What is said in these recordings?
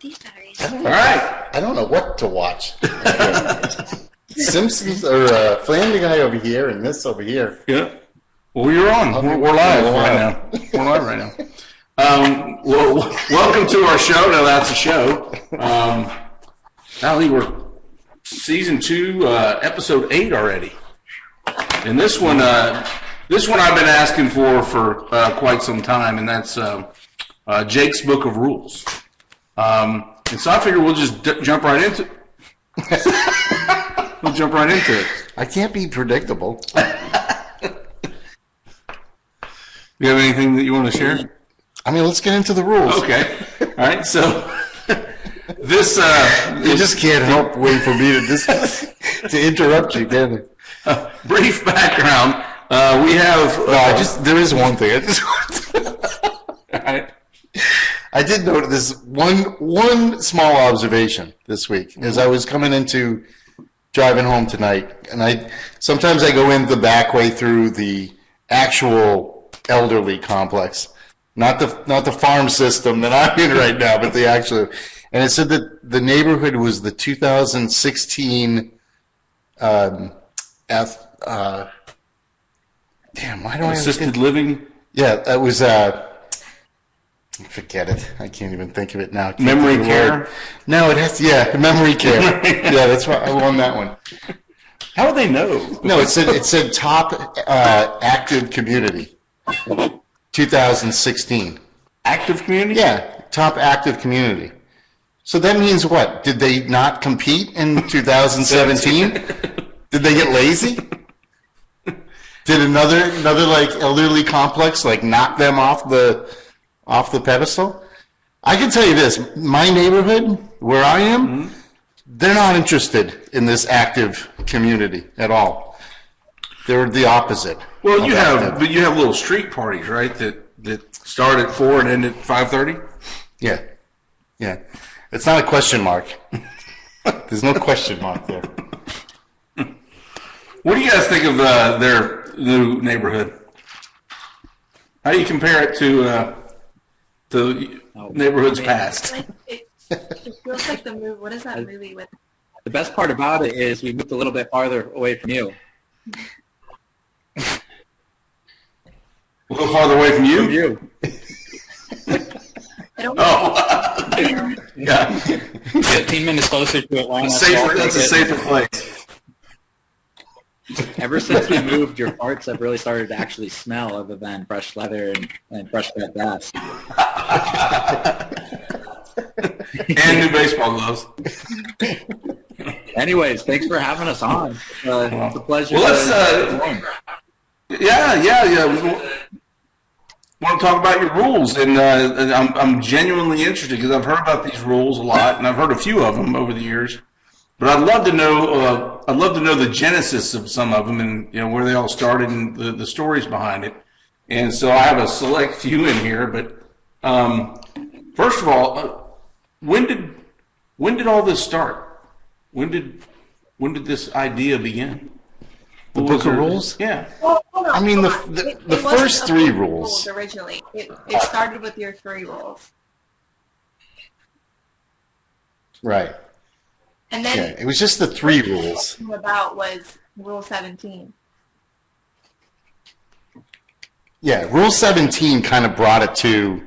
these batteries? All right. I don't know what to watch. Simpsons or Family Guy over here and this over here. Yeah. Well, you're on. We're live right now. We're live right now. Well, welcome to our show. Now that's a show. Golly, we're season 2, episode 8 already. And this one I've been asking for quite some time, and that's Jake's Book of Rules. And so I figure we'll just jump right into it. We'll jump right into it. I can't be predictable. You have anything that you want to share? I mean, let's get into the rules. Okay. All right. So this you just can't help wait for me to interrupt you, can you? Brief background. We have. There is one thing. I did note this one small observation this week as I was driving home tonight, and sometimes I go in the back way through the actual elderly complex, not the farm system that I'm in right now, but the actual. And it said that the neighborhood was the 2016. Assisted living? Yeah, that was, forget it. I can't even think of it now. Memory care? No, it has, memory care. Yeah, that's why I won that one. How would they know? No, it said top active community, 2016. Active community? Yeah, top active community. So that means what? Did they not compete in 2017? Did they get lazy? Did another like elderly complex like knock them off the pedestal? I can tell you this: my neighborhood, where I am, they're not interested in this active community at all. They're the opposite. Well, you have little street parties, right? That start at 4 and end at 5:30. Yeah. It's not a question mark. There's no question mark there. What do you guys think of their new neighborhood? How do you compare it to neighborhoods past? It feels like the movie. What is that movie with? The best part about it is we moved a little bit farther away from you. A little farther away from you? From you. Yeah. 15 minutes closer to Atlanta. That's a safer place. Ever since we moved, your farts have really started to actually smell other than fresh leather and fresh cut grass. And new baseball gloves. Anyways, thanks for having us on. It's a pleasure. Well, yeah. I want to talk about your rules, and I'm genuinely interested because I've heard about these rules a lot, and I've heard a few of them over the years. But I'd love to know. I'd love to know the genesis of some of them, and where they all started, and the stories behind it. And so I have a select few in here. But first of all, when did all this start? When did this idea begin? The Book of Rules? Yeah. Well, I mean, the first 3 rules originally. It started with your 3 rules. Right. And then it was just the 3 rules. About was Rule 17. Yeah, Rule 17 kind of brought it to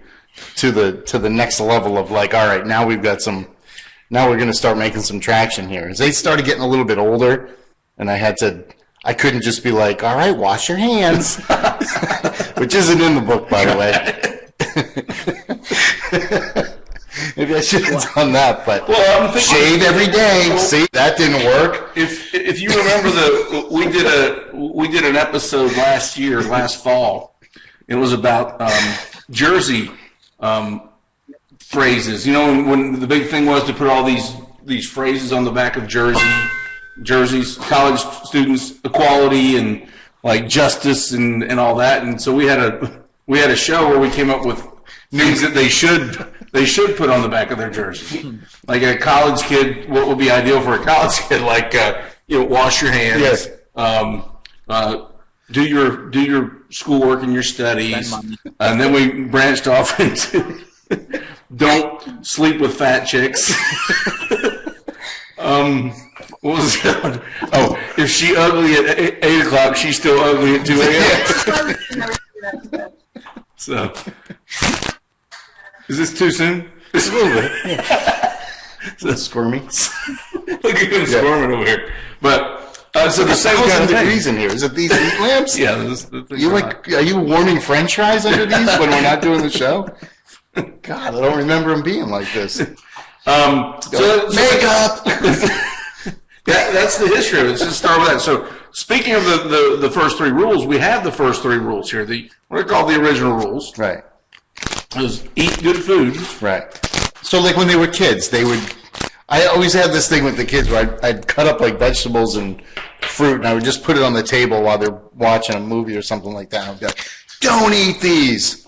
the next level of like, all right, now we're going to start making some traction here. As they started getting a little bit older, and I couldn't just be like, all right, wash your hands, which isn't in the book, by the way. Maybe I should have done that, but shave every day. See, that didn't work. If you remember we did an episode last fall. It was about Jersey phrases. When the big thing was to put all these phrases on the back of Jersey's college students, equality and like justice and all that. And so we had a show where we came up with things that they should put on the back of their jersey. Like a college kid, what would be ideal for a college kid? Like wash your hands. Yes. Do your schoolwork and your studies. And then we branched off into Don't sleep with fat chicks. What was that? Oh, if she ugly at 8 o'clock, she's still ugly at 2 a.m. So, is this too soon? Just a little bit. Yeah. That's squirmy. Look at him squirming over here. But so the same kind of degrees in here. Is it these heat lamps? Yeah. Are you warming French fries under these when we're not doing the show? God, I don't remember them being like this. So makeup. Yeah, that's the history of it. Let's just start with that. So, speaking of the first 3 rules, we have the first 3 rules here. What are called the original rules. Right. It was eat good food. Right. So, like when they were kids, I always had this thing with the kids where I'd cut up like vegetables and fruit, and I would just put it on the table while they're watching a movie or something like that. I'd be like, "Don't eat these.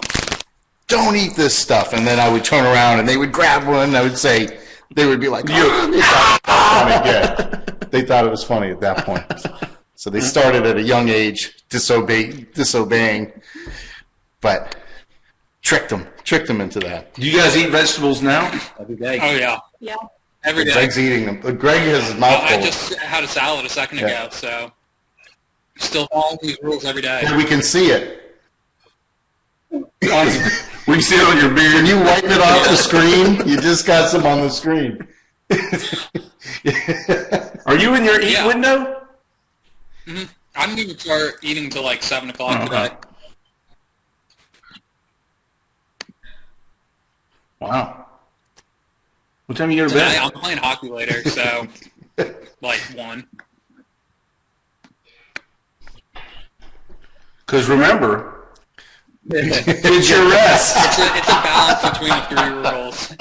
Don't eat this stuff." And then I would turn around and they would grab one, and I would say, they would be like, "Oh, they thought it was funny." Yeah. They thought it was funny at that point. So they started at a young age disobeying, but tricked them into that. Do you guys eat vegetables now? Every day. Oh, yeah. Yeah. Every day. Greg's eating them. Greg has his mouth full. I just had a salad a second ago, so still following these rules every day. We can see it. We can see it on your beard. When you wipe it off the screen, you just got some on the screen. Are you in your eat window? Mm-hmm. I didn't even start eating until like 7 o'clock today. Wow. What time you go to bed? Tonight, I'm playing hockey later, so like 1. Because remember, it's your rest. It's a balance between the 3 rules.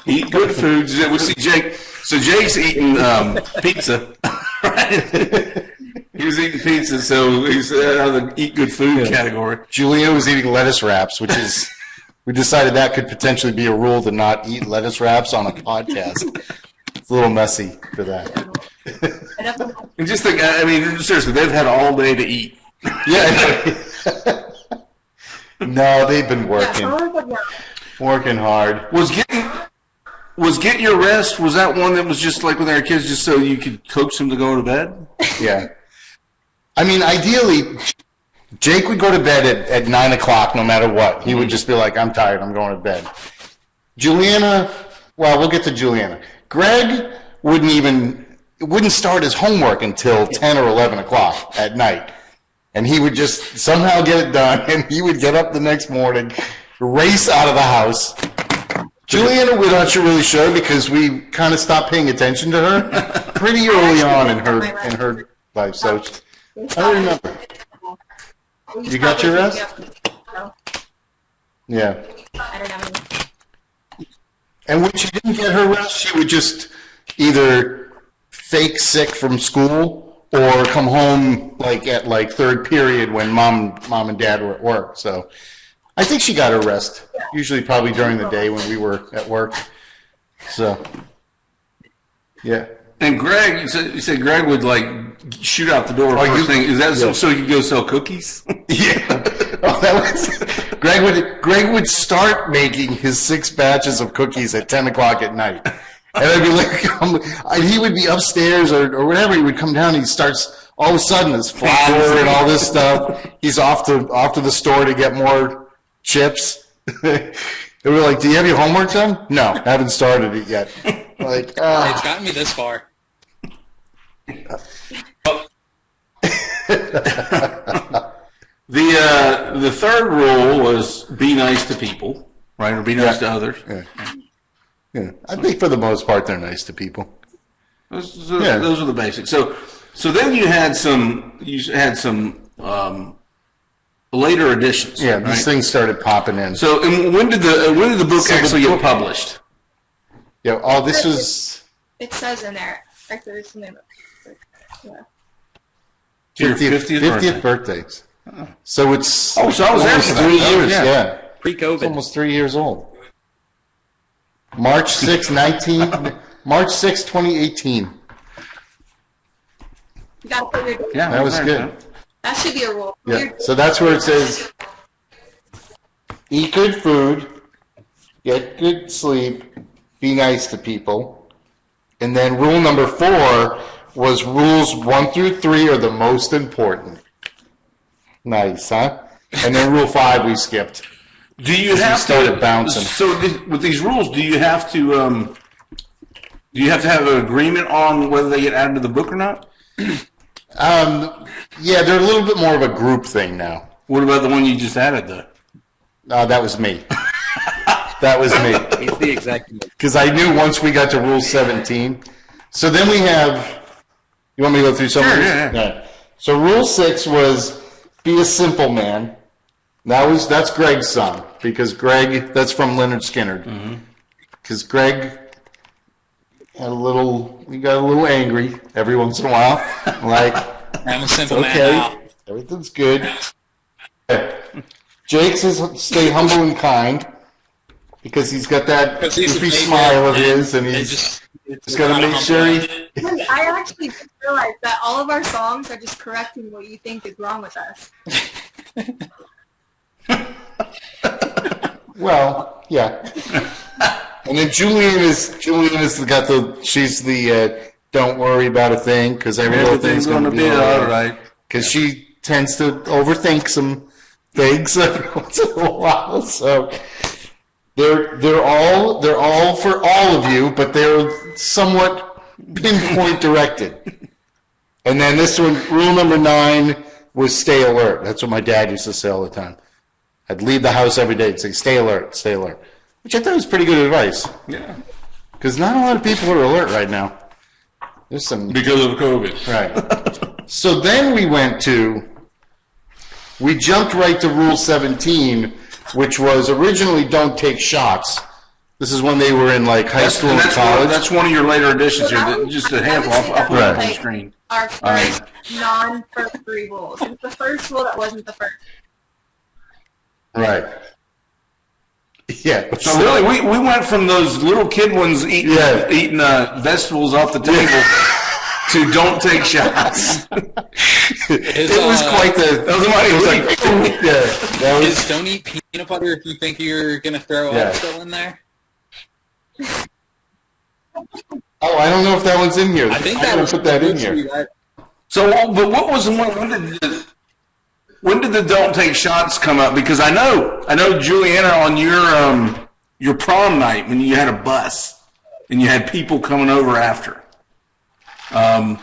Eat good food. We see Jake. So Jake's eating pizza. He was eating pizza, so he's out of the eat good food category. Julia was eating lettuce wraps, which is, we decided that could potentially be a rule to not eat lettuce wraps on a podcast. It's a little messy for that. And just think, I mean, seriously, they've had all day to eat. Yeah. No, they've been working. Working hard. Was Get Your Rest, was that one that was just like when they were kids, just so you could coax them to go to bed? Yeah. I mean, ideally, Jake would go to bed at 9 o'clock no matter what. He would just be like, "I'm tired, I'm going to bed." Juliana, well, we'll get to Juliana. Greg wouldn't start his homework until 10 or 11 o'clock at night. And he would just somehow get it done, and he would get up the next morning, race out of the house. Juliana, we're not really sure because we kind of stopped paying attention to her pretty early on in her life. So I don't remember. You got your rest? Yeah. I don't have any. And when she didn't get her rest, she would just either fake sick from school or come home at third period when mom and dad were at work. So I think she got her rest. Usually probably during the day when we were at work. So yeah. And Greg, you said Greg would shoot out the door first thing. Is that so he could go sell cookies? Yeah. Oh, that was Greg would start making his 6 batches of cookies at 10 o'clock at night. And I'd be like, he would be upstairs or whatever. He would come down and he starts, all of a sudden, there's flour and all this stuff. He's off to the store to get more chips. And we're like, "Do you have your homework done?" "No, haven't started it yet." It's gotten me this far. The third rule was be nice to people, right? Or be nice to others. Yeah. I think for the most part they're nice to people. Those are the basics. So then you had some later editions. Yeah, these things started popping in. So and when did the book actually get published? Yeah, all this was. It says in there. Actually, there's something. Yeah. 50th birthday. So it's so I was there almost for 3 that. years. Yeah. Yeah, Pre-COVID. it's almost 3 years old. March 6, 2018. You gotta put your Yeah, That was good. That should be a rule. Yeah. So that's where it says, eat good food, get good sleep, be nice to people. And then rule number 4 was rules 1 through 3 are the most important. Nice, huh? And then rule 5 we skipped. Do you have started bouncing. So with these rules, do you have to have an agreement on whether they get added to the book or not? Yeah, they're a little bit more of a group thing now. What about the one you just added, though? That was me. That was me. He's the executive. Because I knew once we got to Rule 17. So then we have, you want me to go through some of Sure, these? yeah. Yeah. So Rule 6 was be a simple man. That's Greg's son. Because Greg, that's from Leonard Skinner. Because Greg he got a little angry every once in a while. Like, I'm a simple man okay, now. everything's good. Jake says stay humble and kind. Because he's got that Because he's a goofy baby smile of and his, and it he's just got to make sure he... Hey, I actually just realized that all of our songs are just correcting what you think is wrong with us. Well, yeah. And then Julian is she's the don't worry about a thing because every little thing's going to be all right. Because she tends to overthink some things every once in a while. So they're all for all of you, but they're somewhat pinpoint directed. And then this one, rule number 9 was stay alert. That's what my dad used to say all the time. I'd leave the house every day and say, stay alert, which I thought was pretty good advice. Yeah. Because not a lot of people are alert right now. There's some... Because of COVID. Right. So then we jumped right to Rule 17, which was originally don't take shots. This is when they were in like high school and college. That's one of your later additions here. Just a handful. I'll put it up on the screen. Our first non-first 3 rules. It was the first rule that wasn't the first. Right. Yeah. So really, we went from those little kid ones eating vegetables off the table to don't take shots. It was quite the... That was like, yeah. That was... Is don't eat peanut butter if you think you're going to throw up still in there? Oh, I don't know if that one's in here. I think I'm gonna put that in here. So, but what was the one? When did the don't take shots come up? Because I know Juliana, on your prom night when you had a bus and you had people coming over after. I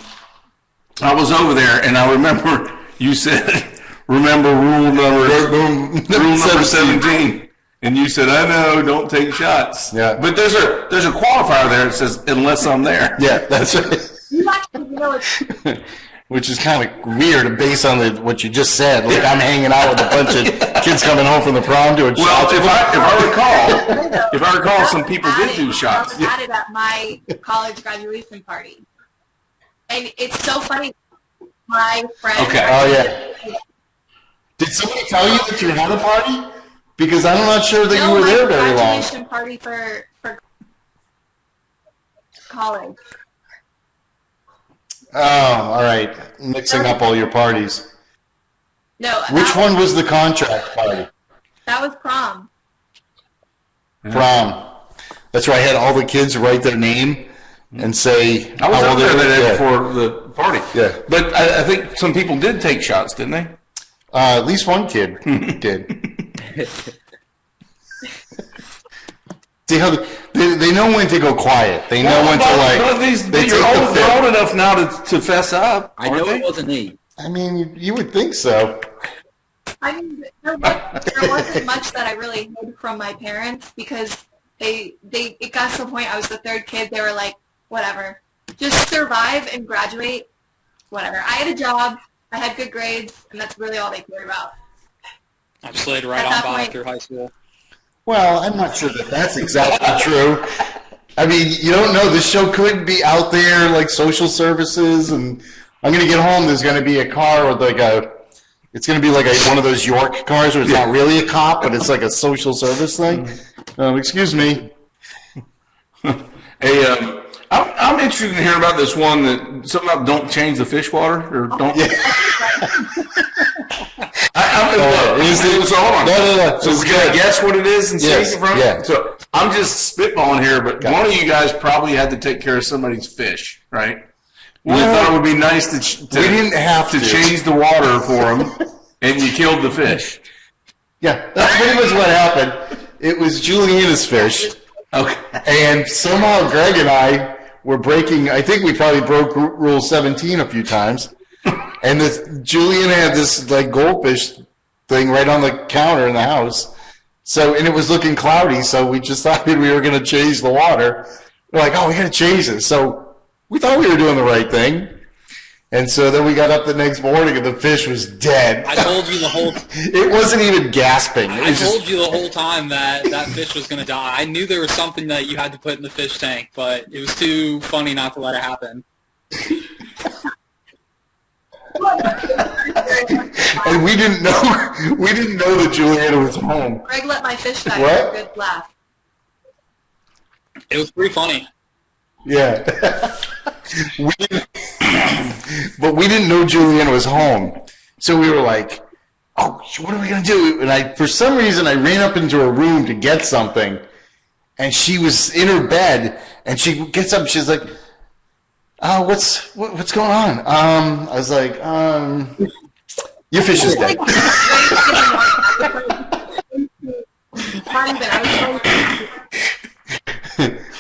was over there and I remember you said, "Remember rule number 17." And you said, "I know, don't take shots." Yeah. But there's a qualifier there that says, "Unless I'm there." Yeah, that's right. You actually know it's... Which is kind of weird based on what you just said. Like I'm hanging out with a bunch of kids coming home from the prom doing shots. Well, if I recall, some people did do shots. That was added at my college graduation party. And it's so funny. My friend... Okay. Oh, yeah. Did somebody tell you that you had a party? Because I'm not sure that you were there very long. Graduation party for college. Oh, all right. Mixing up all your parties. No. Which one was the contract party? That was prom. Prom. That's where I had all the kids write their name and say I was how out old there they the were. day before the party. Yeah. But I think some people did take shots, didn't they? At least one kid did. See how they know when to go quiet. They know when to They're old enough now to fess up. I know it wasn't me. I mean, you would think so. I mean, there wasn't much that I really hid from my parents because it got to the point I was the 3rd kid. They were like, whatever, just survive and graduate, whatever. I had a job, I had good grades, and that's really all they cared about. I've slid right on by through high school. Well, I'm not sure that that's exactly true. I mean, you don't know. This show could be out there, like social services, and I'm going to get home. There's going to be a car with it's going to be like one of those York cars where it's not really a cop, but it's like a social service thing. Excuse me. I I'm interested in hearing about this one that something about don't change the fish water or don't. Yeah. So hold on. No. So can I guess what it is and Yes, save it from? yeah. So I'm just spitballing here, but one of you guys probably had to take care of somebody's fish, right? We thought it would be nice to we didn't have to change the water for them, and you killed the fish. Yeah, that's pretty much what happened. It was Juliana's fish. Okay. And somehow Greg and I were breaking, I think we probably broke Rule 17 a few times. And Julian had this like goldfish thing right on the counter in the house. So, and it was looking cloudy, so we just thought we were going to change the water. We're like, oh, we got to change this. So we thought we were doing the right thing. And so then we got up the next morning and the fish was dead. I told you the whole. It wasn't even gasping. I told you the whole time that fish was going to die. I knew there was something that you had to put in the fish tank, but it was too funny not to let it happen. And we didn't know that Juliana was home. Greg let my fish die What? for a good laugh. It was pretty funny. Yeah. But we didn't know Juliana was home. So we were like, oh, what are we going to do? And for some reason, I ran up into her room to get something. And she was in her bed. And she gets up and she's like, what's going on? I was like, your fish is dead.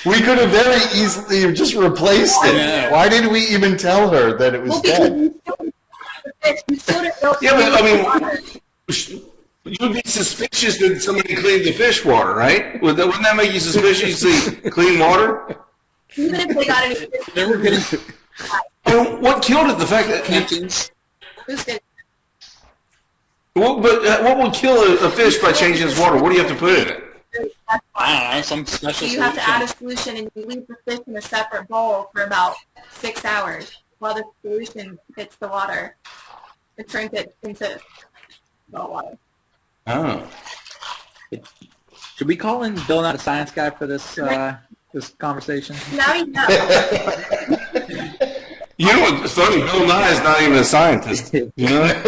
We could have very easily just replaced it. Yeah. Why did we even tell her that it was dead? Yeah, but I mean, you would be suspicious that somebody cleaned the fish water, right? Wouldn't that make you suspicious? You see clean water? Even if they got any They were getting I mean, what killed it? The fact that pensions. what would kill a fish by changing its water? What do you have to put in it? I don't know, some special So you have to solution. add a solution and you leave the fish in a separate bowl for about 6 hours while the solution hits the water. It turns it into salt water. Oh. Should we call in Bill Not a Science Guy for this this conversation? Now you know. You know what's funny? Bill Nye is not even a scientist. You know?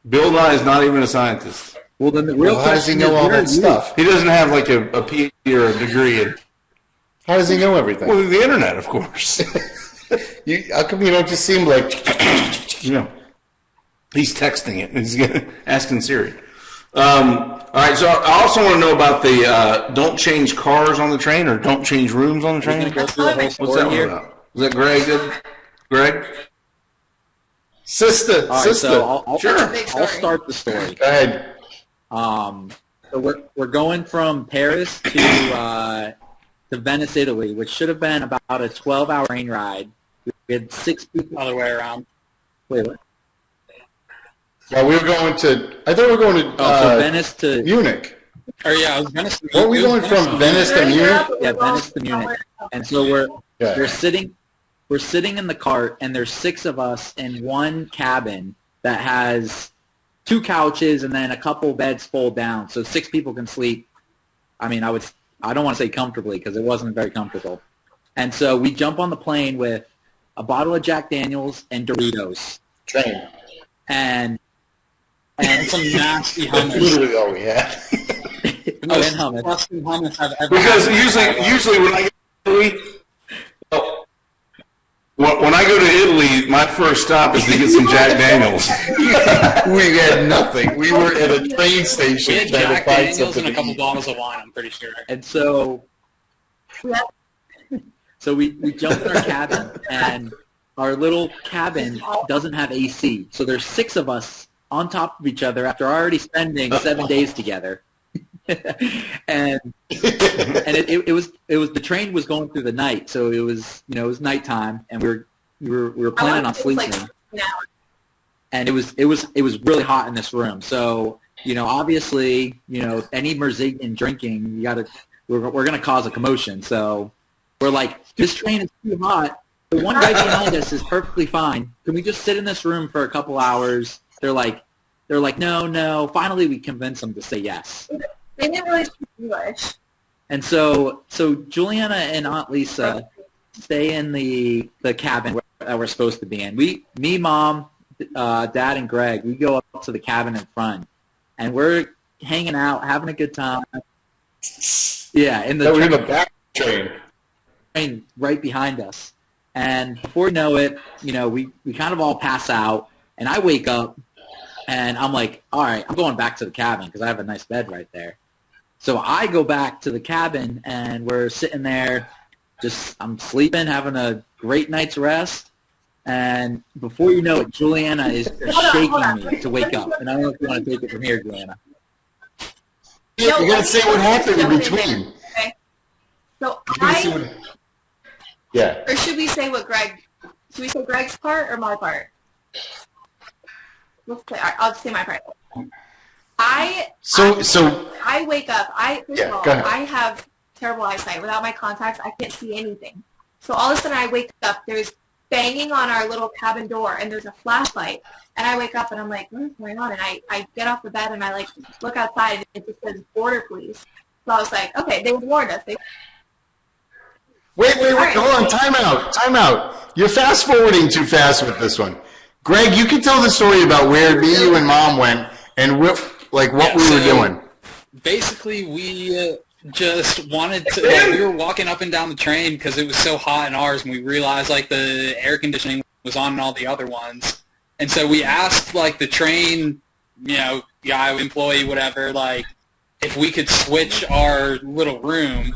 Bill Nye is not even a scientist. Well, then the real Well, how does he question know is, all where are that you? stuff? He doesn't have like a PhD or a degree in How does he know everything? the internet, of course. How come you don't just seem like, You know, he's texting it. He's asking Siri. All right, so I also want to know about the don't change cars on the train or don't change rooms on the We're train. gonna go through the whole What's that story one here. about? Was that Greg? Greg? sister, All right, sister? so I'll Sure. Big I'll story. start the story. Go ahead. So we're going from Paris to Venice, Italy, which should have been about a 12-hour train ride. We had 6 people. Other way around. Wait, what? Well, we were going to, I thought we were going to So Venice to Munich. Or yeah, I was Venice. What, we going from Venice to Munich? Yeah, Venice to Munich. And so we're Yeah. sitting in the cart, and there's 6 of us in one cabin that has 2 couches and then a couple beds fold down, so 6 people can sleep. I mean, I don't want to say comfortably because it wasn't very comfortable. And so we jump on the plane with a bottle of Jack Daniels and Doritos, Train. and And some nasty That's hummus. literally all we had. oh, and hummus. Disgusting hummus I've ever Because had. usually when I go to Italy, when I go to Italy, my first stop is to get some Jack Daniels. We had nothing. We were at a train station We had trying to Jack find Daniels something and a to couple eat. bottles of wine, I'm pretty sure. And so we jump in our cabin, and our little cabin doesn't have AC. So there's 6 of us on top of each other after already spending 7 days together. and it was the train was going through the night, so it was nighttime, and we were planning on sleeping. And it was really hot in this room. So, obviously, any Merzigan drinking, we're gonna cause a commotion. So we're like, this train is too hot. The one guy behind us is perfectly fine. Can we just sit in this room for a couple hours? They're like, no. Finally, we convinced them to say yes. They didn't really speak English. And so Juliana and Aunt Lisa stay in the cabin that we're supposed to be in. Me, Mom, Dad, and Greg, we go up to the cabin in front, and we're hanging out, having a good time. Yeah, we're in the back train right behind us. And before you know it, we kind of all pass out, and I wake up, and I'm like, all right, I'm going back to the cabin because I have a nice bed right there. So I go back to the cabin, and we're sitting there, I'm sleeping, having a great night's rest, and before you know it, Juliana is shaking me to wake up. And I don't know if you want to take it from here, Juliana. Yeah, you gotta say what happened in between. Okay. So yeah. Or should we say should we say Greg's part or my part? I'll just say my part. I wake up. First of all, I have terrible eyesight. Without my contacts, I can't see anything. So all of a sudden I wake up, there's banging on our little cabin door, and there's a flashlight. And I wake up, and I'm like, what is going on? And I get off the bed, and I, look outside, and it just says, border police. So I was like, okay, they warned us. Wait, hold on, time out. You're fast-forwarding too fast with this one. Greg, you can tell the story about where me, you, and Mom went, and what we were doing. Basically, we just wanted to, we were walking up and down the train because it was so hot in ours, and we realized, the air conditioning was on in all the other ones. And so we asked, the train, guy, employee, whatever, if we could switch our little room.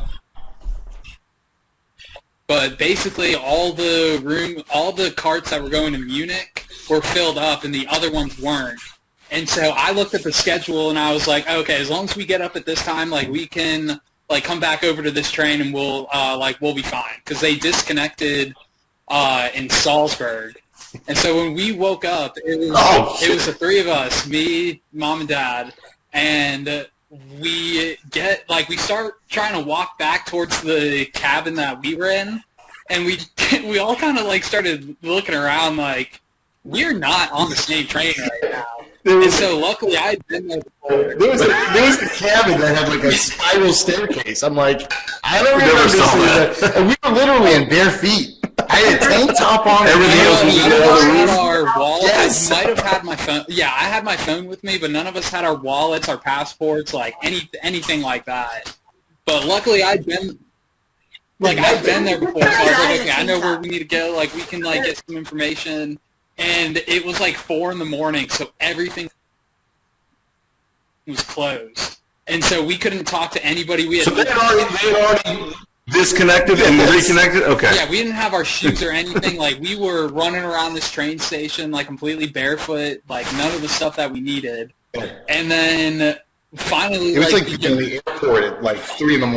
But basically all the carts that were going to Munich were filled up and the other ones weren't. And so I looked at the schedule and I was like, okay, as long as we get up at this time, we can, come back over to this train and we'll be fine. Because they disconnected in Salzburg. And so when we woke up, it was the three of us, me, Mom, and Dad, and we start trying to walk back towards the cabin that we were in, and we all kind of started looking around we're not on the same train right now. And so luckily I had been there before. There was the cabin that had a spiral staircase. I'm like, I don't remember this. And we were literally in bare feet. I had a tank top on. Everything else was in the other room. Our wallets. Yes. I might have had my phone. Yeah, I had my phone with me, but none of us had our wallets, our passports, anything like that. But luckily, I'd been there before, so I was like, okay, I know where we need to go. We can get some information. And it was 4 a.m, so everything was closed, and so we couldn't talk to anybody. So they had already disconnected and reconnected? Okay. Yeah, we didn't have our shoes or anything. We were running around this train station, completely barefoot, none of the stuff that we needed. And then finally... It was in the airport at 3 a.m.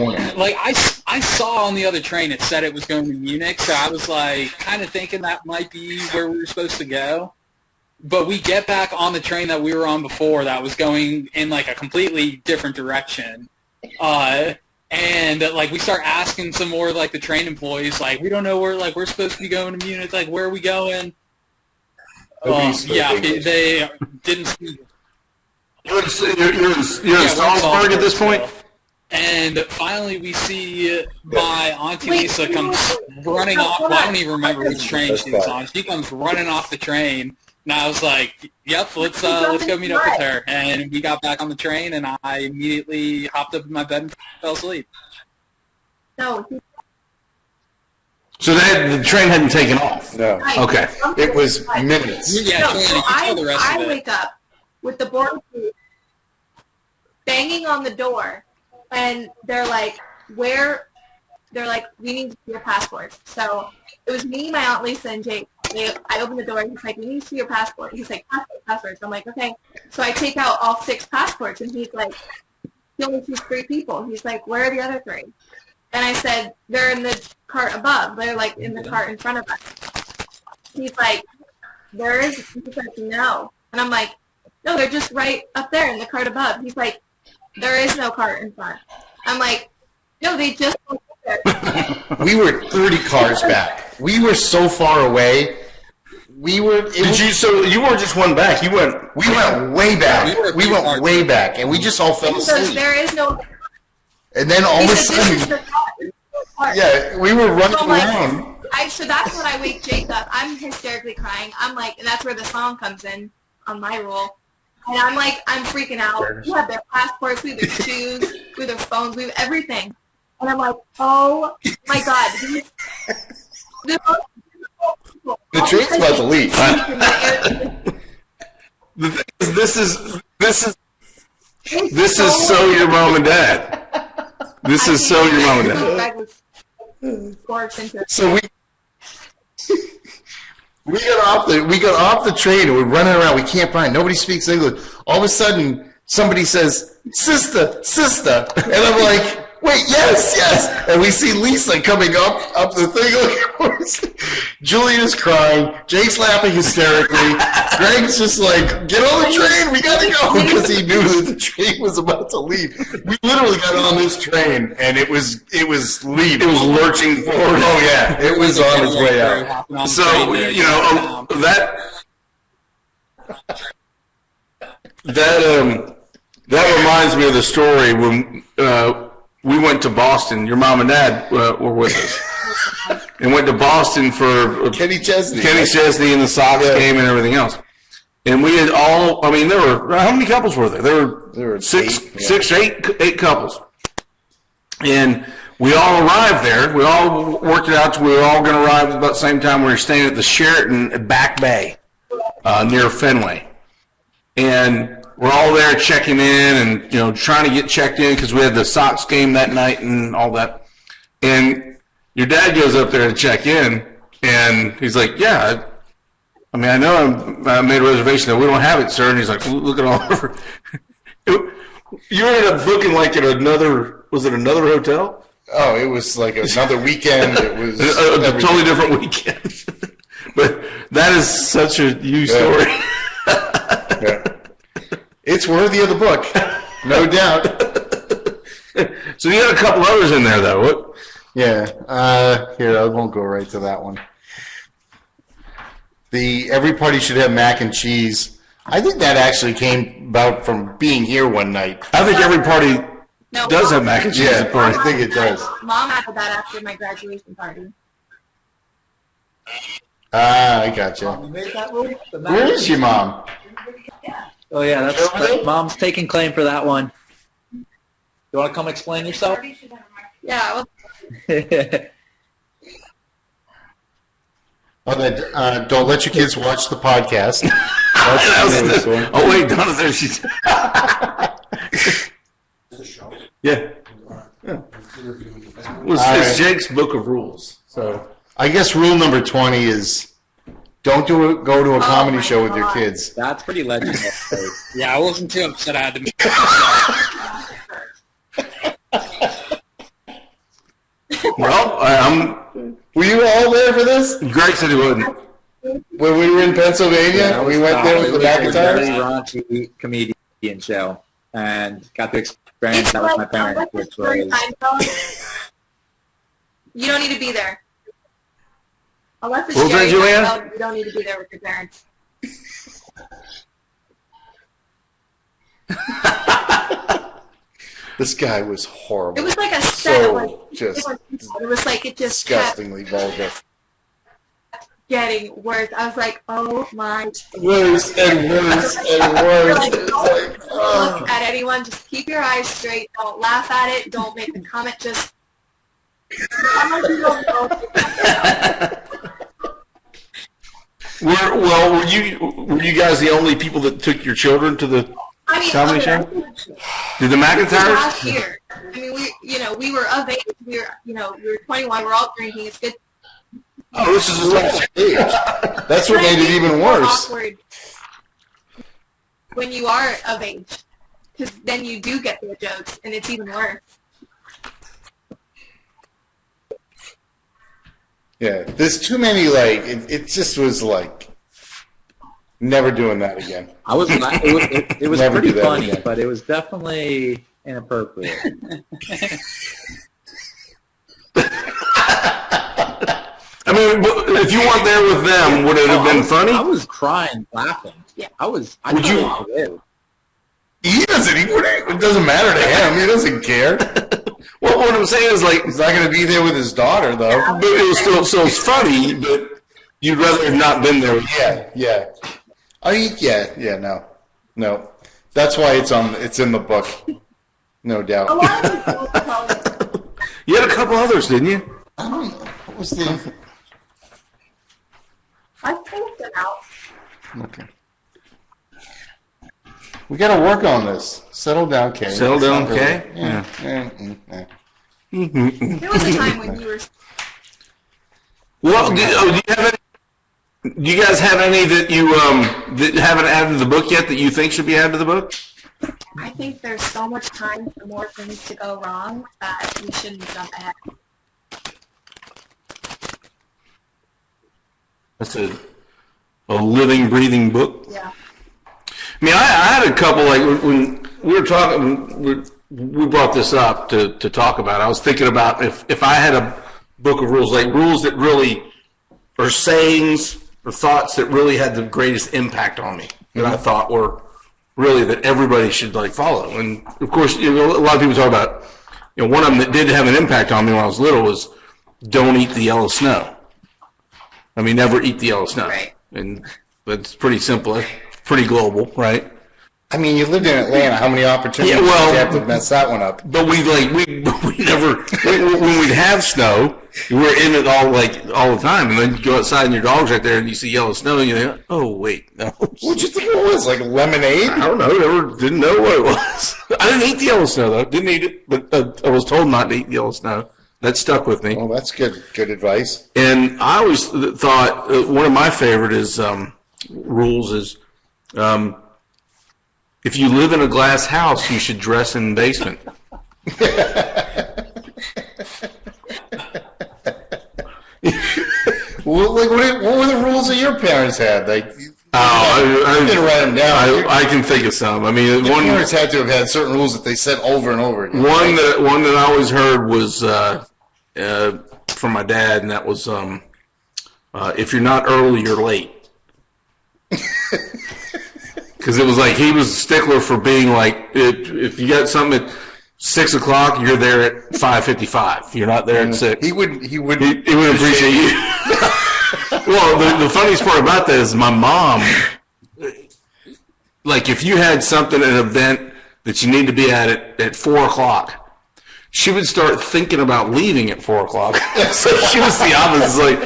I saw on the other train it said it was going to Munich, so I was kind of thinking that might be where we were supposed to go. But we get back on the train that we were on before that was going in a completely different direction. And we start asking some more the train employees, we don't know where we're supposed to be going to Munich, where are we going? Yeah, they didn't speak. You're in Salzburg at this point? And finally we see my Auntie Lisa comes running off. Well, I don't even remember which train she was on. She comes running off the train. And I was like, yep, let's go meet up with her. And we got back on the train, and I immediately hopped up in my bed and fell asleep. No. So the train hadn't taken off? No. Okay. It was minutes. Yeah, no, so I it. wake up with the border police banging on the door, and they're like, where? They're like, we need to see your passports. So it was me, my Aunt Lisa, and Jake. I opened the door, and he's like, we need to see your passport. He's like, passports. I'm like, okay. So I take out all 6 passports, and he's like, he only sees 3 people. He's like, where are the other 3? And I said, they're in the cart above. They're in the cart in front of us. He's like, there is? He said, no. And I'm like, no, they're just right up there in the cart above. He's like, there is no cart in front. I'm like, no, they just went there. We were 30 cars back. We were so far away. You weren't just one back. We went way back. We went way back, and we just all fell asleep. There is no. And then all of a He said, this is sudden, the part. yeah, we were running So I'm like, around. so that's when I wake Jake up. I'm hysterically crying. I'm like, and that's where the song comes in on my roll. And I'm like, I'm freaking out. We have their passports, we have their shoes, we have their phones, we have everything. And I'm like, oh my God. The train's about to leave. The thing is, this is so your mom and dad. This is so your mom and dad. So we got off the train and we're running around. We can't find. Nobody speaks English. All of a sudden, somebody says, "Sister, sister," and I'm like, "Wait, yes, yes!" And we see Lisa coming up the thing. Look, Julia's crying. Jake's laughing hysterically. Greg's just like, "Get on the train. We gotta go," because he knew that the train was about to leave. We literally got on this train and it was leaving. It was lurching forward. Oh yeah, it was on its way out. So that reminds me of the story when we went to Boston. Your mom and dad were with us, and went to Boston for Kenny Chesney and the Sox game and everything else. And we had all. I mean, there were how many couples were there? There were eight couples, and we all arrived there. We all worked it out. We were all going to arrive at about the same time. We were staying at the Sheraton at Back Bay, near Fenway, and we're all there checking in and trying to get checked in because we had the Sox game that night and all that. And your dad goes up there to check in, and he's like, "Yeah, I mean, I know I made a reservation. That we don't have it, sir." And he's like, "Look at all over." You ended up booking like at another. Was it another hotel? Oh, it was like another weekend. It was a totally different weekend. But that is such a you story. Yeah. It's worthy of the book, no doubt. So you had a couple others in there, though. What? Yeah. Here, I won't go right to that one. Every party should have mac and cheese. I think that actually came about from being here one night. I think every party does have mac and cheese. Yeah, I think it does. Mom had that after my graduation party. I gotcha. Where is your mom? Oh yeah, that's Mom's taking claim for that one. You want to come explain yourself? Yeah. Don't let your kids watch the podcast. Oh wait, Donna's there. She's. Yeah. It's Jake's book of rules. So I guess rule number 20 is don't go to a comedy show with your kids. That's pretty legendary. Yeah, I wasn't too upset I had to make Well, were you all there for this? Greg said he wasn't. When we were in Pennsylvania, we went there with the McIntyres. It was a very raunchy comedian show, and got to experience that with my parents, which was... You don't need to be there. Unless it's What was that, Jerry Julianne? Seinfeld, you don't need to be there with your parents. This guy was horrible. It was like a set. So just it was like it just disgustingly vulgar. kept getting worse. I was like, oh my. Worse and worse and worse. Like, It's don't like, oh. look at anyone. Just keep your eyes straight. Don't laugh at it. Don't make a comment. Just. I'm like, you don't know. Were you guys the only people that took your children to the comedy show? Did the McIntyres? Last year. I mean, we were of age. We were 21. We're all drinking. It's good. Oh, this is his last age. That's what made it even worse. Awkward when you are of age, because then you do get the jokes, and it's even worse. Yeah, there's too many, like, it just was like, never doing that again. It was Never pretty do that funny, again. but it was definitely inappropriate. I mean, if you weren't there with them, would it have been funny? I was crying, laughing. Yeah. Would you? He doesn't, it doesn't matter to him. He doesn't care. Well, what I'm saying is like, He's not going to be there with his daughter, though. but it was still so it's funny, but you'd rather have not been there. Yeah. No. That's why it's in the book. No A doubt. lot of people tell me, You had a couple others, didn't you? I don't know. What was the... I think them out. Okay. We got to work on this. Settle down, Kay. Settle It's down, not really- Kay? Yeah. There was a time when you were. Well, do you guys have any that you that haven't added to the book yet that you think should be added to the book? I think there's so much time for more things to go wrong that we shouldn't jump ahead. That's a living, breathing book. Yeah. I mean, I had a couple, like, when we were talking, we brought this up to talk about. I was thinking about if I had a book of rules, like rules that really, or sayings or thoughts that really had the greatest impact on me, that I thought were really that everybody should, like, follow. And, of course, a lot of people talk about, one of them that did have an impact on me when I was little was don't eat the yellow snow. I mean, never eat the yellow snow. Right. And that's pretty simple. It's pretty global, right? I mean, you lived in Atlanta. How many opportunities Yeah, well- did you have to mess that one up? But we never, when we'd have snow, we were in it all the time. And then you go outside and your dog's right there and you see yellow snow and you think, oh, wait, no. What'd you think it was? Like lemonade? I don't know. Didn't know what it was. I didn't eat the yellow snow, though. Didn't eat it, but I was told not to eat the yellow snow. That stuck with me. Well, that's good advice. And I always thought one of my favorite rules is if you live in a glass house, you should dress in the basement. Well, like, what were the rules that your parents had? Like, I didn't write them down. I can think of some. I mean, Your parents had to have had certain rules that they said over and over again. one that I always heard was from my dad, and that was if you're not early, you're late. Because it was like he was a stickler for being like, if you got something at 6 o'clock, you're there at 5:55. You're not there at 6. He wouldn't appreciate you. Well, the funniest part about that is my mom. Like, if you had something, an event that you need to be at 4 o'clock, she would start thinking about leaving at 4 o'clock. So she was the opposite. It's like,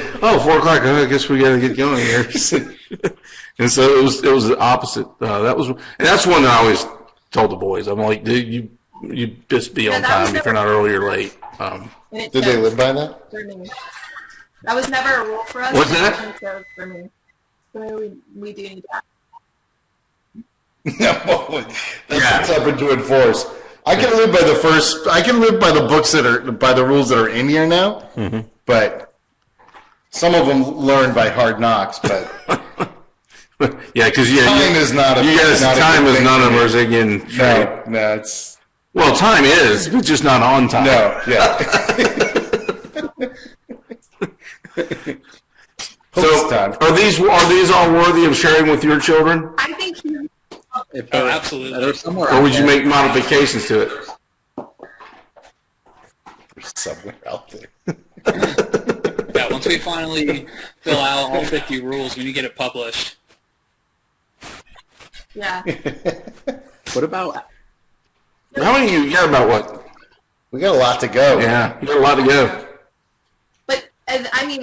4 o'clock. I guess we got to get going here. And so it was the opposite. That's one that I always told the boys. I'm like, dude, you just be on time if you're not early or late. Did they live by that? For me. That was never a rule for us. What's that? It served for me. So we do need that. No, that's tough to enforce. I can live by the books by the rules that are in here now, but some of them learned by hard knocks. But yeah, because time is not a time is not a Merzigian trait. No, it's time is, but just not on time. no, yeah. So are these all worthy of sharing with your children, I think absolutely. There's somewhere or out would you there. make modifications to it? Somewhere out there. Yeah, once we finally fill out all 50 rules, we need to get it published. yeah. What about How many you got? About what? We got a lot to go. Yeah, you got a lot to go. But I mean,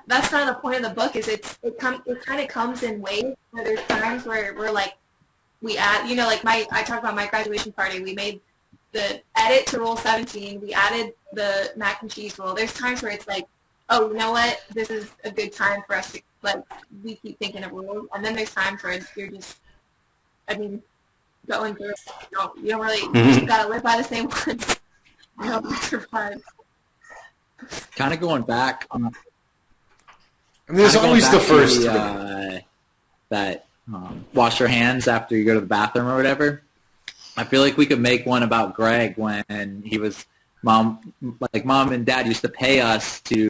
that's kind of the point of the book. Is it kind of comes in waves where there's times where we're like we add, like I talked about my graduation party. We made the edit to Rule 17. We added the mac and cheese rule. There's times where it's like, oh, you know what? This is a good time for us to we keep thinking of rules. And then there's times where you're just, going through it. You don't really, you just gotta live by the same ones. I hope you survive. kind of going back? There's kinda going always the back to first. that wash your hands after you go to the bathroom or whatever. I feel like we could make one about Greg when he was mom and dad used to pay us to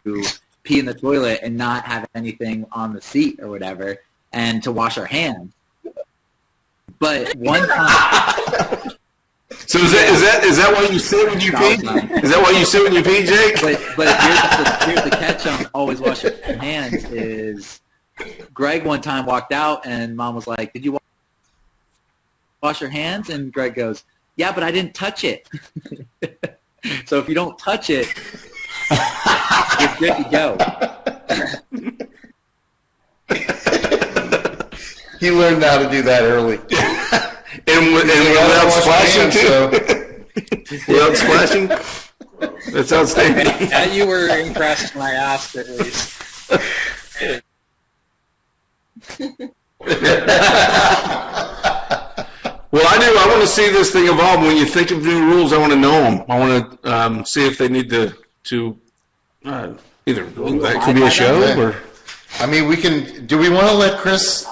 pee in the toilet and not have anything on the seat or whatever, and to wash our hands. But one time, So is that why you sit when you pee? Is that why you sit when you pee, Jake? But here's the catch on always wash your hands is Greg one time walked out and Mom was like, "Did you wash your hands?" And Greg goes, "Yeah, but I didn't touch it." So if you don't touch it, you're good to go. He learned how to do that early. and without splashing too. Without splashing. That's outstanding. Yeah, you were impressed when I asked, at least. Well, I want to see this thing evolve. When you think of new rules, I want to know them. I want to see if they need to either that could be a show or. I mean, we can. Do we want to let Chris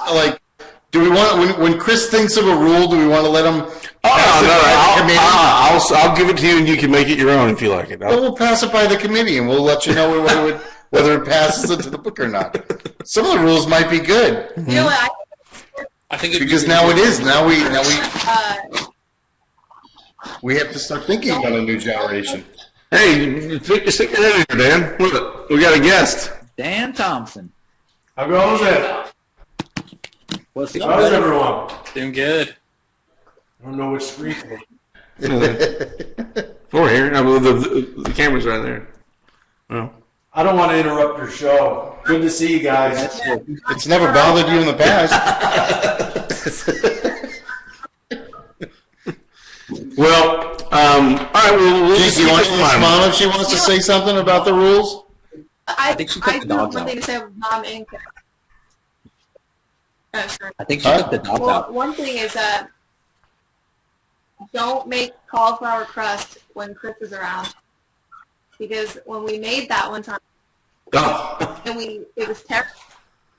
Do we want when Chris thinks of a rule? Do we want to let him? I'll give it to you, and you can make it your own if you like it. Well, we'll pass it by the committee, and we'll let you know whether it passes into the book or not. Some of the rules might be good. You know what? I think Because now it is. Now we have to start thinking about a new generation. Hey, stick your head in here, Dan. Look, we got a guest. Dan Thompson. How goes it? What's How's everyone? doing good. I don't know which screen. Over here. No, the camera's right there. Oh. I don't want to interrupt your show. Good to see you guys. It's never bothered you in the past. Well, all right. We'll Jake, you want to ask Mom if she wants to say something about the rules? I think she took the do dogs have one out. thing to say about Mom and Chris. Oh, sure. I think she took the dogs Well, out. one thing is that don't make cauliflower crust when Chris is around. Because when we made that one time, Oh. and it was terrible.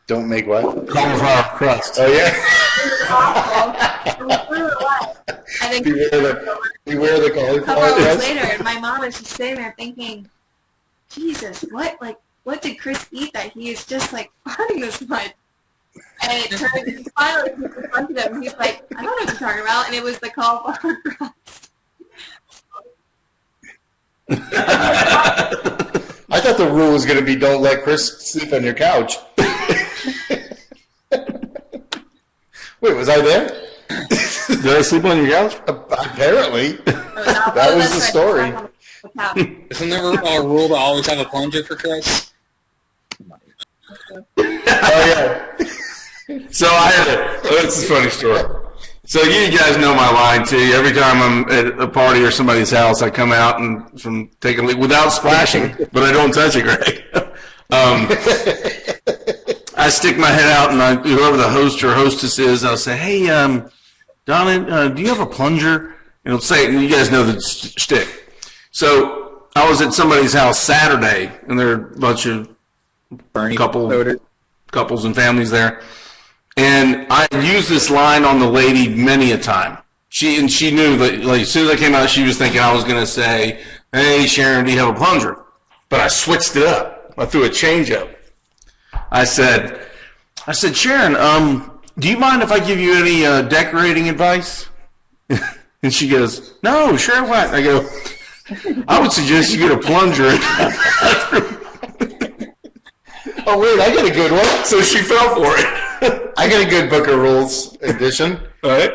Don't make what? Cauliflower crust. Oh yeah. It was awful. And we threw it away. And then Beware the a couple cauliflower hours crust. later, and my mom is just sitting there thinking, Jesus, what did Chris eat that he is just like farting this much? And it turned, finally he confronted him. He's like, I don't know what you're talking about. And it was the cauliflower crust. I thought the rule was going to be don't let Chris sleep on your couch. Wait, was I there? Did I sleep on your couch? Apparently. That was the story. Isn't there a rule to always have a plunger for Chris? Oh yeah. So I had this is a funny story. So you guys know my line too. Every time I'm at a party or somebody's house, I come out and from take a leak without splashing, but I don't touch it, Greg. I stick my head out, and whoever the host or hostess is, I'll say, "Hey, Donna, do you have a plunger?" And it'll say, and you guys know the shtick. So I was at somebody's house Saturday, and there are a bunch of couples and families there. And I used this line on the lady many a time. She knew that, like, as soon as I came out, she was thinking I was going to say, "Hey, Sharon, do you have a plunger?" But I switched it up. I threw a change up. I said, "Sharon, do you mind if I give you any decorating advice?" And she goes, "No, sure, what?" I go, "I would suggest you get a plunger." Oh wait, I got a good one. So she fell for it. I got a good book of rules edition. All right.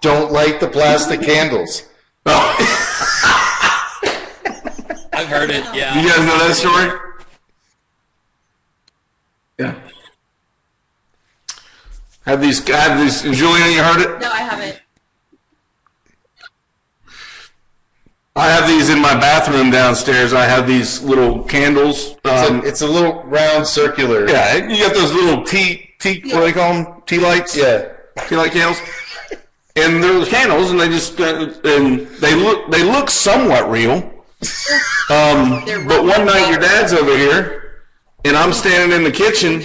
Don't light the plastic candles. I've heard it, yeah. You guys know that story? Yeah. Have these, Julian, you heard it? No, I haven't. I have these in my bathroom downstairs. I have these little candles. It's a little round circular. Yeah, you got those little what do they call them? Tea lights? Yeah. Tea light candles. And they're candles, and they just, and they look somewhat real. But one night your dad's over here, and I'm standing in the kitchen.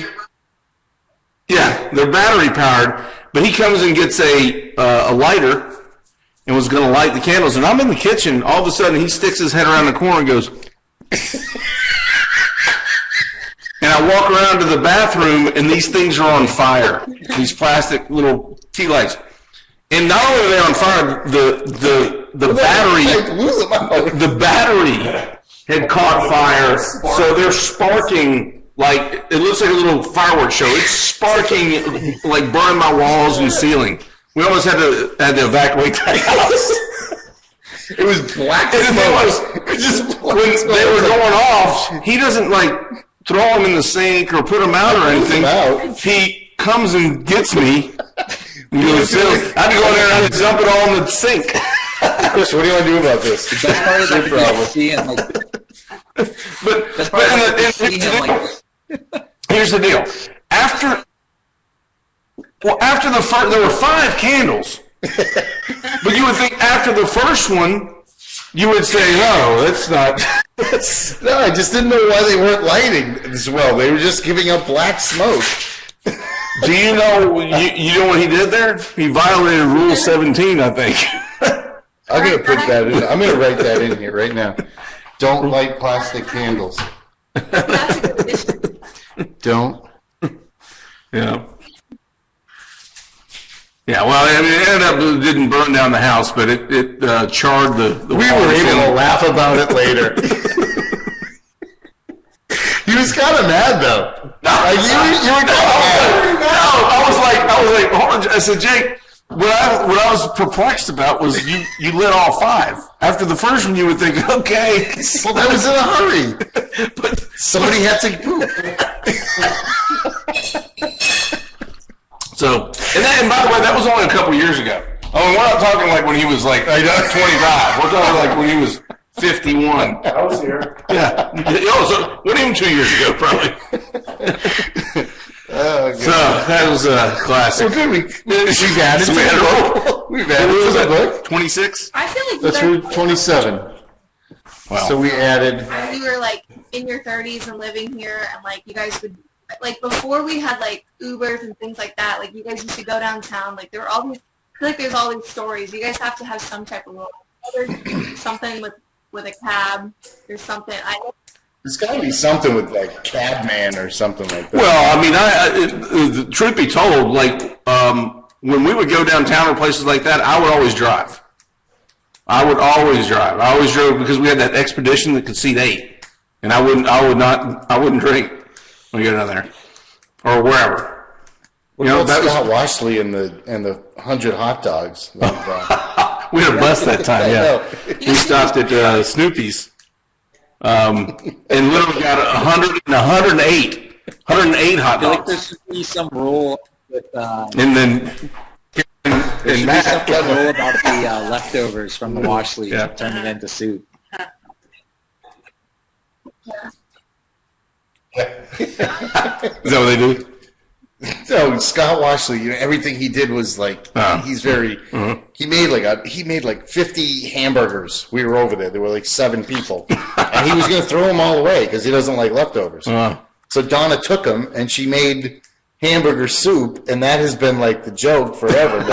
Yeah, they're battery powered, but he comes and gets a lighter and was going to light the candles. And I'm in the kitchen. All of a sudden, he sticks his head around the corner and goes, and I walk around to the bathroom, and these things are on fire. These plastic little tea lights. And not only are they on fire, the battery had caught fire, so they're sparking like it looks like a little fireworks show. It's sparking like burning my walls and ceiling. We almost had to evacuate that house. It was black smoke. When they were going off, he doesn't like throw them in the sink or put them out or anything. He comes and gets me. I had to go in there and I had to dump it all in the sink. Chris, what do you want to do about this? The best part is I could see him Here's the deal. After the first, there were 5 candles. But you would think after the first one, you would say, no, that's not. No, I just didn't know why they weren't lighting as well. They were just giving up black smoke. Do you know what he did there? He violated Rule 17, I think. I'm going to put that in. I'm going to write that in here right now. Don't light plastic candles. That's a good addition. Don't. Yeah. Yeah, well, I mean, it ended up, it didn't burn down the house, but it charred the We were able to laugh about it later. He was kind of mad, though. Like, you were kind of mad. No, I was like, hold on. I said, Jake, what I was perplexed about was you lit all 5. After the first one, you would think, okay. Well, that was in a hurry. But somebody had to poop. So, and by the way, that was only a couple years ago. I mean, we're not talking like when he was like 25. We're talking like when he was 51. I was here. Yeah. So, not even 2 years ago, probably. So, that was a classic. Well, good. We've added to the book. We've added to the book. 26? I feel like That's you for 27. Wow. So we added. when you were like in your 30s and living here, and like you guys would like before we had like Ubers and things like that. Like you guys used to go downtown. Like there were all these. I feel like there's all these stories. You guys have to have some type of something with a cab. There's something. There's got to be something with like Cabman or something like that. Well, I mean, the truth be told, like when we would go downtown or places like that, I would always drive. I always drove because we had that expedition that could seat 8, and I wouldn't drink when we go down there or wherever. What about Scott Washley and the 100 hot dogs? We had a bus that time. Yeah, we stopped at Snoopy's. And literally got 100 and 108 hot I feel like dogs. there should be some rule with And then there should be some rule about the leftovers from the wash sleeve Yeah. and turn it into soup. Is that what they do? No, Scott Washley, everything he did was like he's very. He made like 50 hamburgers. We were over there. There were like 7 people, and he was going to throw them all away because he doesn't like leftovers. So Donna took them, and she made hamburger soup, and that has been like the joke forever.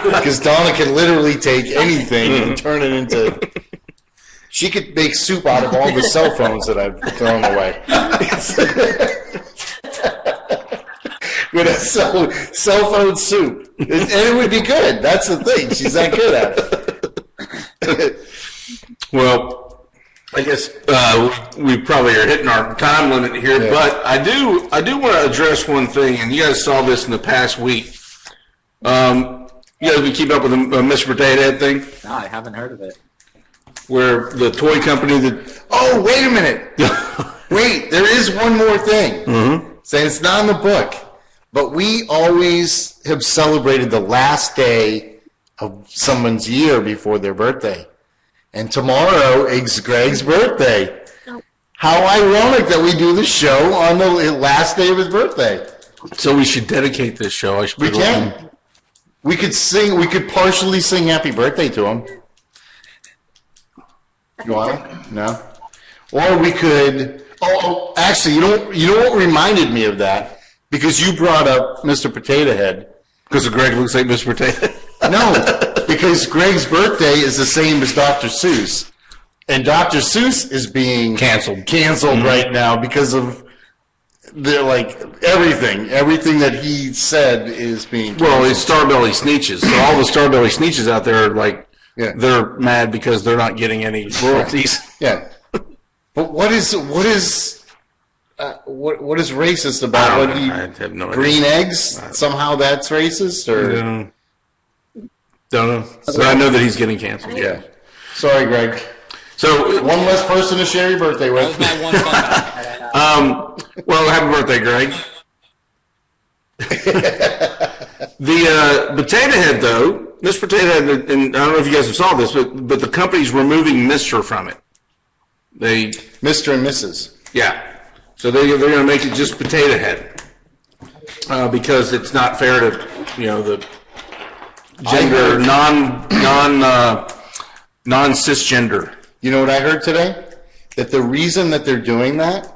Because Donna can literally take anything and turn it into. She could make soup out of all the cell phones that I've thrown away. With a cell phone soup. And it would be good. That's the thing. She's that good at it. Well, I guess we probably are hitting our time limit here, but I do want to address one thing, and you guys saw this in the past week. You guys been keeping up with the Mr. Potato Head thing? No, I haven't heard of it. Where the toy company that... Oh, wait a minute. Wait, there is one more thing. So it's not in the book. But we always have celebrated the last day of someone's year before their birthday. And tomorrow is Greg's birthday. How ironic that we do the show on the last day of his birthday. So we should dedicate this show. We can. We could sing. We could partially sing happy birthday to him. You want to? No? Or we could... Oh, actually, you know what reminded me of that? Because you brought up Mr. Potato Head. Because Greg looks like Mr. Potato. No, because Greg's birthday is the same as Dr. Seuss. And Dr. Seuss is being canceled right now because of everything that he said is being canceled. Well, it's Starbelly Sneetches. So all the Starbelly Sneetches out there are like Yeah. they're mad because they're not getting any royalties. Yeah. But what is racist about what he, I have no green idea. eggs? Somehow that's racist, or Don't know. So I know that he's getting canceled. yeah. Sorry, Greg. So One less person to share your birthday That was with. my one fun fact. well, happy birthday, Greg. The Potato Head, though, Miss Potato Head, and I don't know if you guys have saw this, but the company's removing Mr. from it. They, Mr. and Mrs. yeah. So they're going to make it just Potato Head because it's not fair to, the gender non-cisgender. You know what I heard today? That the reason that they're doing that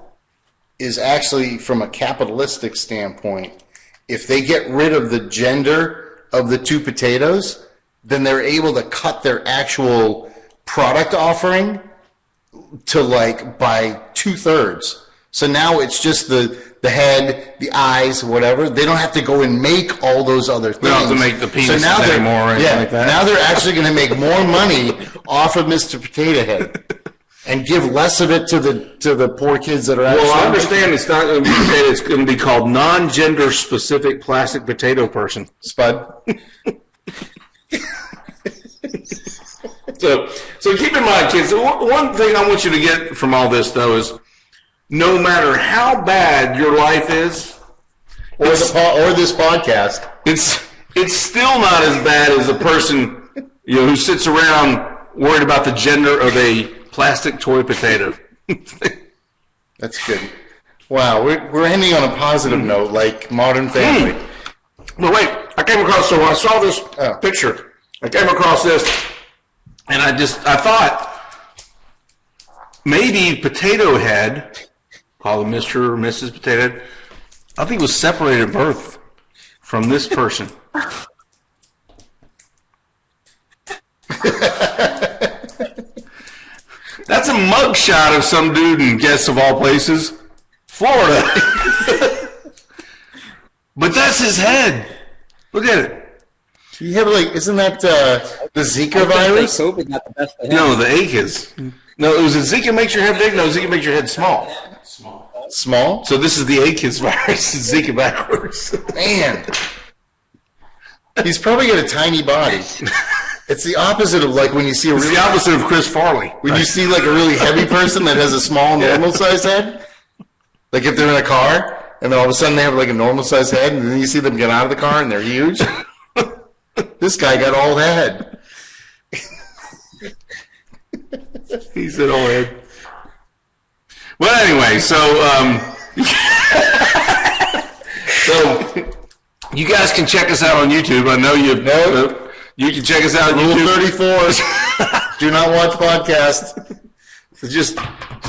is actually from a capitalistic standpoint. If they get rid of the gender of the two potatoes, then they're able to cut their actual product offering to by 2/3. So now it's just the head, the eyes, whatever. They don't have to go and make all those other things. They don't have to make the penises now they're- anymore or anything like that. Now they're actually going to make more money off of Mr. Potato Head and give less of it to the poor kids that are actually. Well, I understand it's not going to be potato. It's going to be called non-gender specific plastic potato person. Spud. So keep in mind, kids, one thing I want you to get from all this, though, is no matter how bad your life is, Or this podcast. it's still not as bad as a person who sits around worried about the gender of a plastic toy potato. That's good. Wow, we're ending on a positive note, like Modern Family. But wait, I came across, so when I saw this Oh. picture, I came across this, and I thought, maybe Potato Head, call him Mr. or Mrs. Potato Head, I think was separated at birth from this person. That's a mugshot of some dude in, guess of all places, Florida. But that's his head. Look at it. You have isn't that the Zika I virus? think COVID got the best of him. No, the ache is. No, it was a Zika makes your head big. No, Zika makes your head small. Small? So this is the Achis virus. It's Zika backwards. Man. He's probably got a tiny body. It's the opposite of when you see It's the opposite of Chris Farley. when you see a really heavy person that has a small normal sized head. Like if they're in a car and then all of a sudden they have a normal sized head and then you see them get out of the car and they're huge. This guy got all head. He said, "Oh, Ed." Well, anyway, so you guys can check us out on YouTube. I know you. You can check us out on Rule YouTube. 34. Do not watch podcasts. So just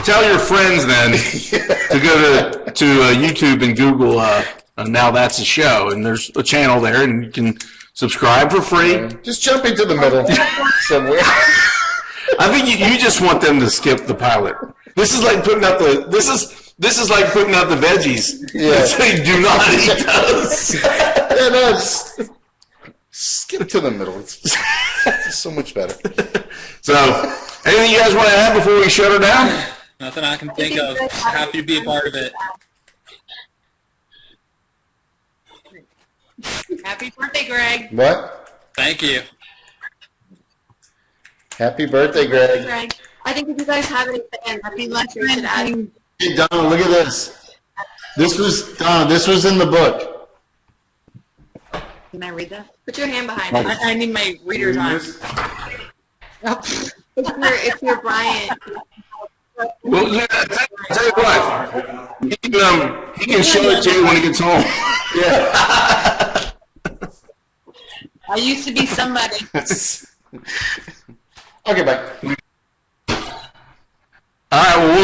tell your friends then to go to YouTube and Google. Now that's a show, and there's a channel there, and you can subscribe for free. Just jump into the middle somewhere. I think you just want them to skip the pilot. This is like putting out the like putting out the veggies. Yeah. Say do not eat those. Yeah, no, skip to the middle. It's so much better. So, anything you guys want to add before we shut her down? Nothing I can think of. Happy to be a part of it. Happy birthday, Greg. What? Thank you. Happy birthday, Greg. Greg. I think if you guys have any fans, that'd be much you should add. Hey, Donna, look at this. This was in the book. Can I read that? Put your hand behind it. I need my readers on. It's your Brian. Well, tell you what, he can show it to you when he gets home. Yeah. I used to be somebody. Okay, bye. All right, well,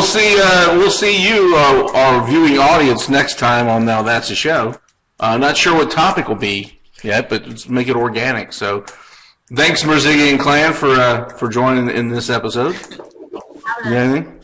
we'll see you, our viewing audience, next time on Now That's a Show. Not sure what topic will be yet, but let's make it organic. So, thanks, Merzigi and Clan, for joining in this episode. You got anything?